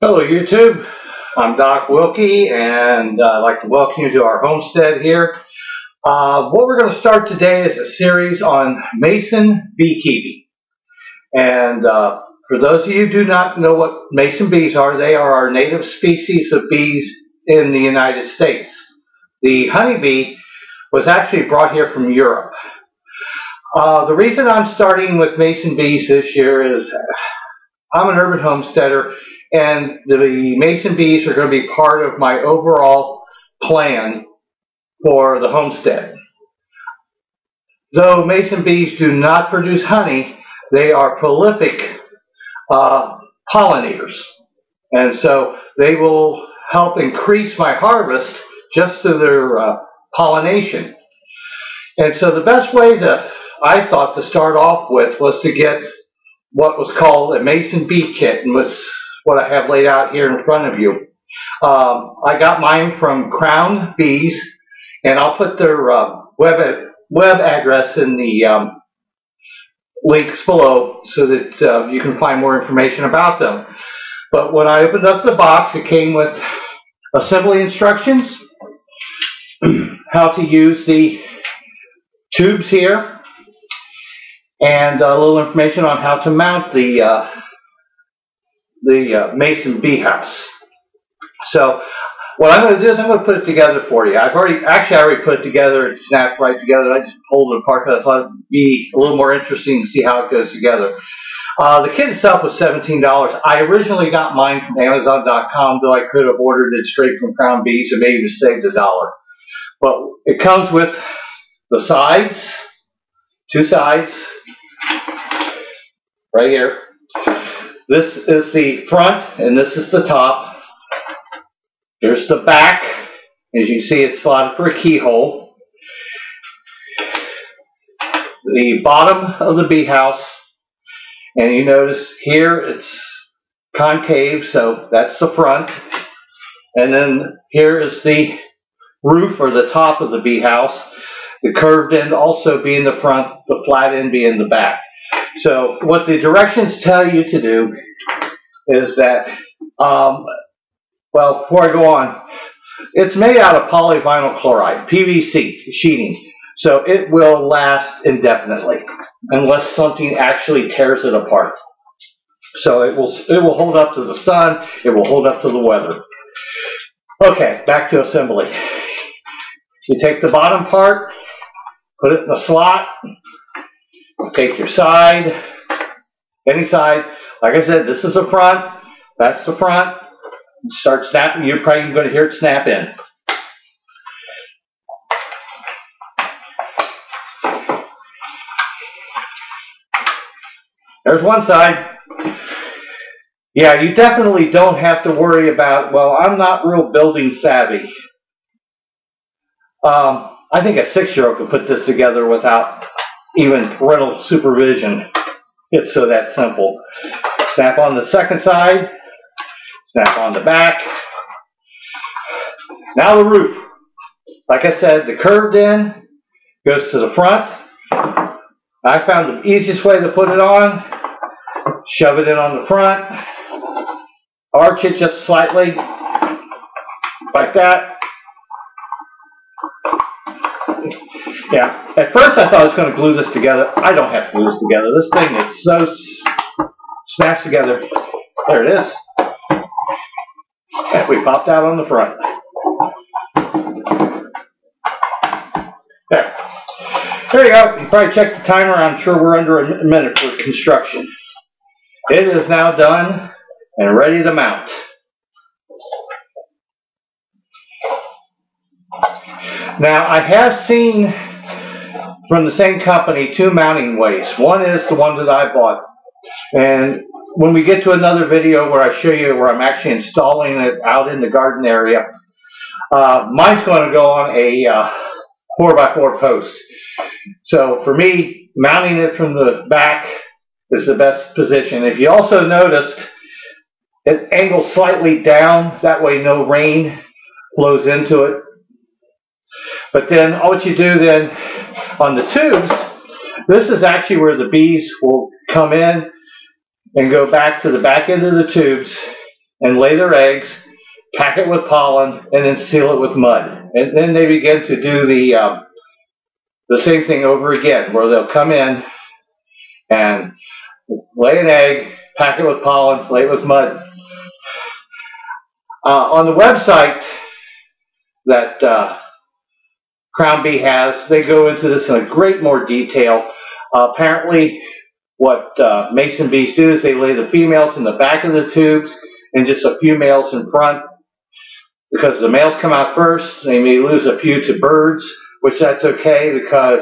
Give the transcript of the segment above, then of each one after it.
Hello YouTube, I'm Doc Wilkie and I'd like to welcome you to our homestead here. What we're going to start today is a series on mason beekeeping. And for those of you who do not know what mason bees are, they are our native species of bees in the United States. The honeybee was actually brought here from Europe. The reason I'm starting with mason bees this year is I'm an urban homesteader, and the mason bees are going to be part of my overall plan for the homestead. Though mason bees do not produce honey, they are prolific pollinators. And so they will help increase my harvest just through their pollination. And so the best way I thought to start off with was to get what was called a mason bee kit, and was what I have laid out here in front of you. I got mine from Crown Bees, and I'll put their web address in the links below so that you can find more information about them. But when I opened up the box, it came with assembly instructions, how to use the tubes here, and a little information on how to mount the mason bee house. So what I'm going to do is I'm going to put it together for you. I already put it together and snapped right together. I just pulled it apart because I thought it would be a little more interesting to see how it goes together. The kit itself was $17. I originally got mine from Amazon.com, though I could have ordered it straight from Crown Bees and maybe saved $1. But it comes with the sides, two sides, right here. This is the front and this is the top. There's the back. As you can see, it's slotted for a keyhole. The bottom of the bee house, and you notice here it's concave, so that's the front. And then here is the roof, or the top of the bee house. The curved end also being the front, the flat end being the back. So what the directions tell you to do is that, well, before I go on, it's made out of polyvinyl chloride, PVC sheeting, so it will last indefinitely unless something actually tears it apart. So it will hold up to the sun, it will hold up to the weather. Okay, back to assembly. You take the bottom part, put it in the slot. Take your side, any side. Like I said, this is the front, that's the front. Start snapping. You're probably going to hear it snap in. There's one side. Yeah, you definitely don't have to worry about, well, I'm not real building savvy. I think a 6-year-old could put this together without even parental supervision. It's so that simple. Snap on the second side, snap on the back. Now the roof. Like I said, the curved end goes to the front. I found the easiest way to put it on, shove it in on the front, arch it just slightly, like that. Yeah, at first I thought I was going to glue this together. I don't have to glue this together. This thing is so snaps together. There it is. And we popped out on the front. There you go. You probably checked the timer. I'm sure we're under a minute for construction. It is now done and ready to mount. Now I have seen from the same company 2 mounting ways. One is the one that I bought, and when we get to another video where I show you where I'm actually installing it out in the garden area, mine's going to go on a 4x4 post. So for me, mounting it from the back is the best position. If you also noticed, it angles slightly down, that way no rain flows into it. But then what you do then on the tubes, this is actually where the bees will come in and go back to the back end of the tubes and lay their eggs, pack it with pollen, and then seal it with mud. And then they begin to do the same thing over again, where they'll come in and lay an egg, pack it with pollen, lay it with mud. On the website that Crown Bee has, they go into this in a great more detail. Apparently, what mason bees do is they lay the females in the back of the tubes and just a few males in front. Because the males come out first, they may lose a few to birds, which that's okay because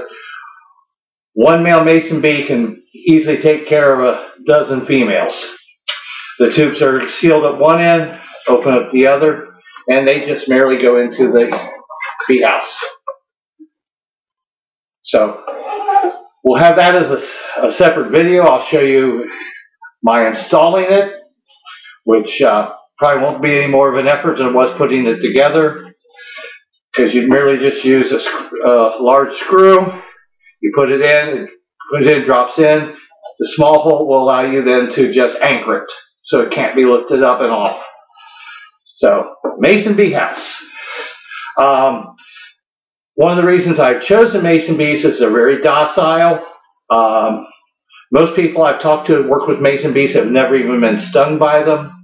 one male mason bee can easily take care of a dozen females. The tubes are sealed at one end, open up the other, and they just merely go into the bee house. So we'll have that as a separate video. I'll show you my installing it, which probably won't be any more of an effort than it was putting it together, because you merely just use a large screw. You put it in, drops in. The small hole will allow you then to just anchor it, so it can't be lifted up and off. So, mason bee house. One of the reasons I've chosen mason bees is they're very docile. Most people I've talked to who work with mason bees have never even been stung by them.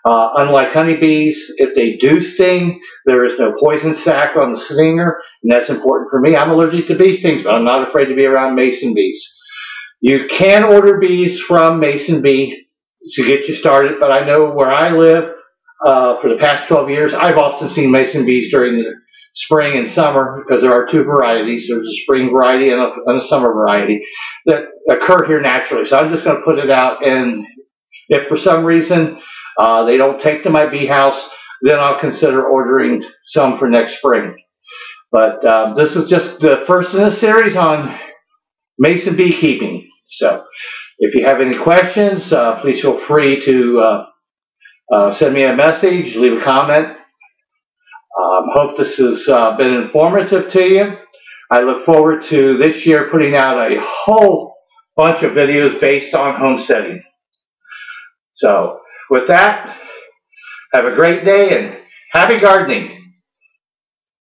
Unlike honeybees, if they do sting, there is no poison sac on the stinger, and that's important for me. I'm allergic to bee stings, but I'm not afraid to be around mason bees. You can order bees from Mason Bee to get you started, but I know where I live, for the past 12 years, I've often seen mason bees during the spring and summer, because there are two varieties. There's a spring variety and a summer variety that occur here naturally. So I'm just going to put it out, and if for some reason they don't take to my bee house, then I'll consider ordering some for next spring. But this is just the first in a series on mason beekeeping. So if you have any questions, please feel free to send me a message, leave a comment. Hope this has been informative to you. I look forward to this year putting out a whole bunch of videos based on homesteading. So with that, have a great day and happy gardening.